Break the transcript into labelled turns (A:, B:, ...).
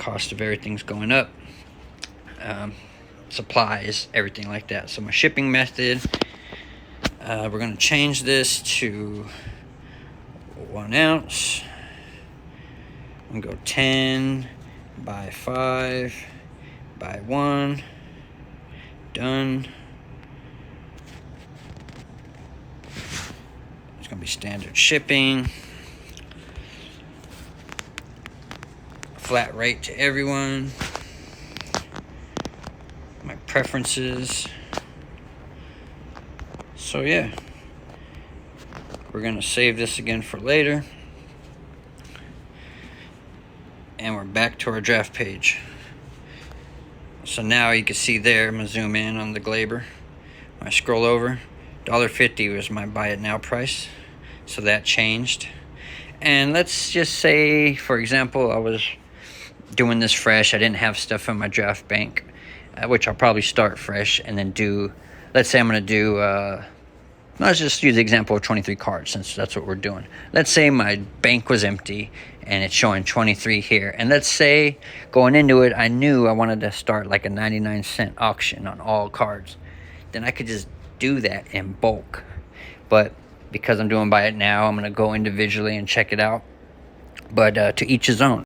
A: cost of everything's going up. Supplies, everything like that. So my shipping method, we're going to change this to 1 ounce. I'm going to go 10 by 5 by 1. Done. It's going to be standard shipping. Flat rate to everyone. My preferences. So yeah, we're going to save this again for later. And we're back to our draft page. So now you can see there, I'm going to zoom in on the Glaber. When I scroll over, $1.50 was my buy it now price. So that changed. And let's just say, for example, I was doing this fresh. I didn't have stuff in my draft bank, which I'll probably start fresh and then do, let's say I'm going to do, let's just use the example of 23 cards since that's what we're doing. Let's say my bank was empty and it's showing 23 here. And let's say going into it, I knew I wanted to start like a 99-cent auction on all cards. Then I could just do that in bulk. But because I'm doing buy it now, I'm going to go individually and check it out. But to each his own.